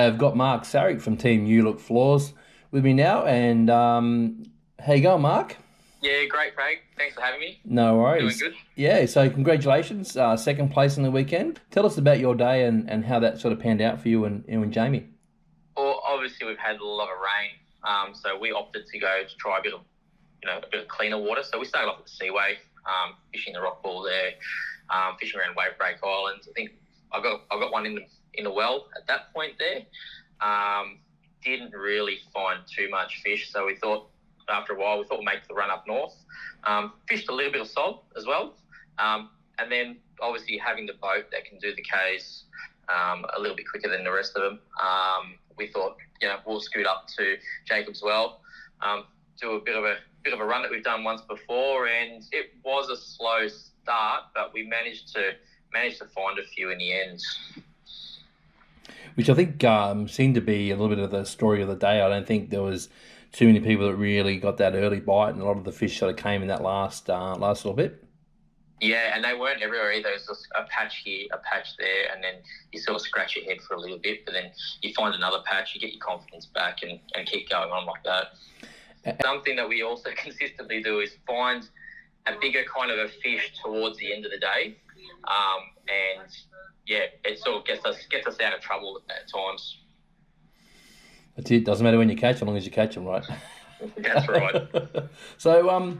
have got Mark Sarrick from Team You Look Floors with me now. And how you going, Mark? Yeah, great, Craig. Thanks for having me. No worries. Doing good. Yeah, so congratulations, second place on the weekend. Tell us about your day and how that sort of panned out for you and Jamie. Well, obviously we've had a lot of rain, so we opted to go to try a bit of cleaner water. So we started off at the Seaway, fishing the rock pool there, fishing around Wave Break Islands. I think I got one in the well at that point there. Didn't really find too much fish, so we thought after a while we'd make the run up north. Fished a little bit of sod as well, and then obviously having the boat that can do the Ks a little bit quicker than the rest of them. We thought, we'll scoot up to Jacob's Well, do a bit of a run that we've done once before, and it was a slow start, but we managed to find a few in the end. Which I think seemed to be a little bit of the story of the day. I don't think there was too many people that really got that early bite, and a lot of the fish sort of came in that last little bit. Yeah, and they weren't everywhere either. It was just a patch here, a patch there, and then you sort of scratch your head for a little bit, but then you find another patch, you get your confidence back and keep going on like that. Something that we also consistently do is find a bigger kind of a fish towards the end of the day. And yeah, it sort of gets us out of trouble at times. That's it. Doesn't matter when you catch, as long as you catch them, right? That's right. So,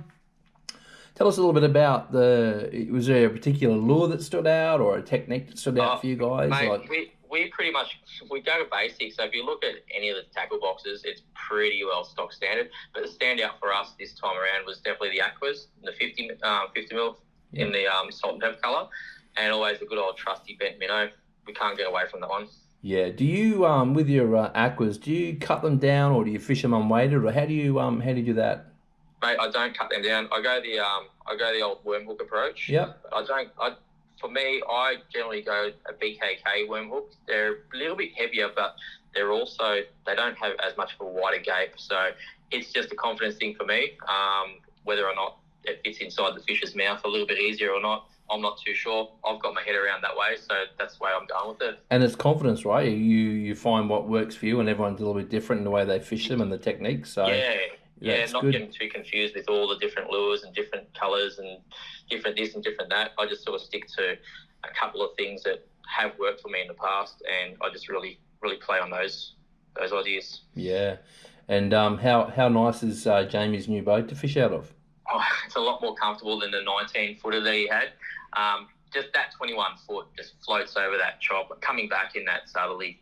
tell us a little bit about was there a particular lure that stood out or a technique that stood out for you guys? Mate, we pretty much, we go to basics. So if you look at any of the tackle boxes, it's pretty well stock standard. But the standout for us this time around was definitely the Aquas, the 50 mil in the salt and pepper colour, and always the good old trusty bent minnow. We can't get away from that one. Yeah. Do you with your Aquas, do you cut them down or do you fish them unweighted, or how do you do that? Mate, I don't cut them down. I go the old worm hook approach. Yep. For me, I generally go a BKK worm hook. They're a little bit heavier, but they don't have as much of a wider gape. So it's just a confidence thing for me. Whether or not it fits inside the fish's mouth a little bit easier or not, I'm not too sure. I've got my head around that way, so that's the way I'm going with it. And it's confidence, right? You find what works for you, and everyone's a little bit different in the way they fish them and the techniques. So yeah, not getting too confused with all the different lures and different colours and different this and different that. I just sort of stick to a couple of things that have worked for me in the past, and I just really play on those ideas. Yeah. And how nice is Jamie's new boat to fish out of? Oh, it's a lot more comfortable than the 19-footer that he had. Just that 21-foot just floats over that chop. Coming back in that southerly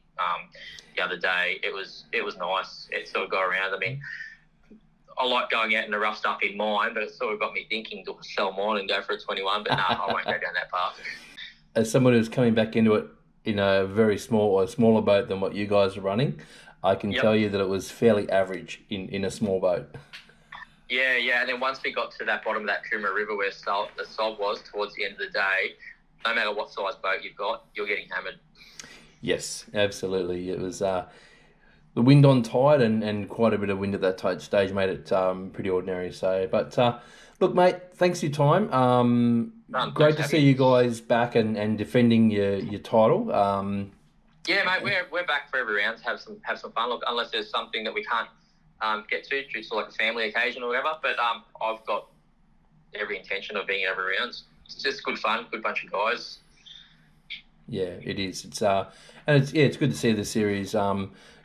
the other day, it was nice. It sort of got around. I mean, I like going out in the rough stuff in mine, but it sort of got me thinking, do I sell mine and go for a 21? But no, I won't go down that path. As someone who's coming back into it in a very small or smaller boat than what you guys are running, I can tell you that it was fairly average in a small boat. Yeah. And then once we got to that bottom of that Coomera River where the sod was towards the end of the day, no matter what size boat you've got, you're getting hammered. Yes, absolutely. It was the wind on tide and quite a bit of wind at that stage made it pretty ordinary. So, but look, mate, thanks for your time. Great to see you guys back and defending your title. Yeah, mate, we're back for every round to have some fun. Look, unless there's something that we can't get to due to like a family occasion or whatever. But I've got every intention of being at every round. It's just good fun, good bunch of guys. Yeah, it is. It's it's good to see the series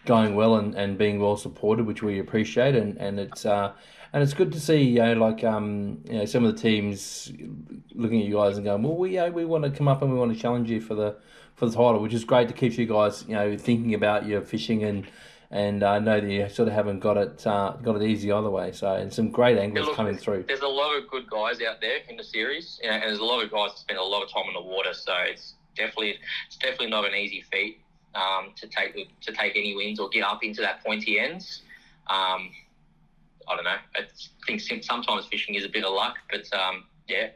going well and being well supported, which we appreciate, and it's good to see some of the teams looking at you guys and going, well, we want to come up and we want to challenge you for the title, which is great to keep you guys thinking about your fishing and I know that you sort of haven't got it easy either way. So, and some great anglers coming through. There's a lot of good guys out there in the series, and there's a lot of guys that spend a lot of time in the water. So it's definitely not an easy feat to take any wins or get up into that pointy ends. I don't know. I think sometimes fishing is a bit of luck, but yeah.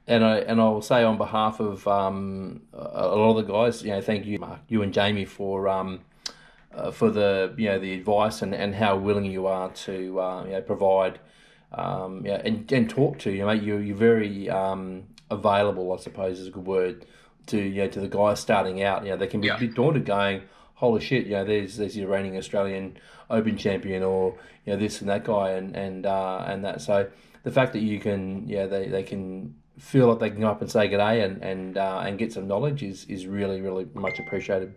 And I'll say on behalf of a lot of the guys, thank you, Mark, you and Jamie for the the advice and how willing you are to provide and talk to mate. You're very available, I suppose is a good word, to to the guys starting out. They can be a bit daunted going, holy shit, there's your reigning Australian Open champion, or this and that guy, and that. So the fact that you can, they can feel like they can go up and say g'day and get some knowledge is really really much appreciated.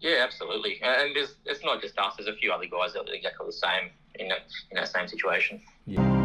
Yeah, absolutely. And it's not just us. There's a few other guys that are exactly the same in that same situation. Yeah.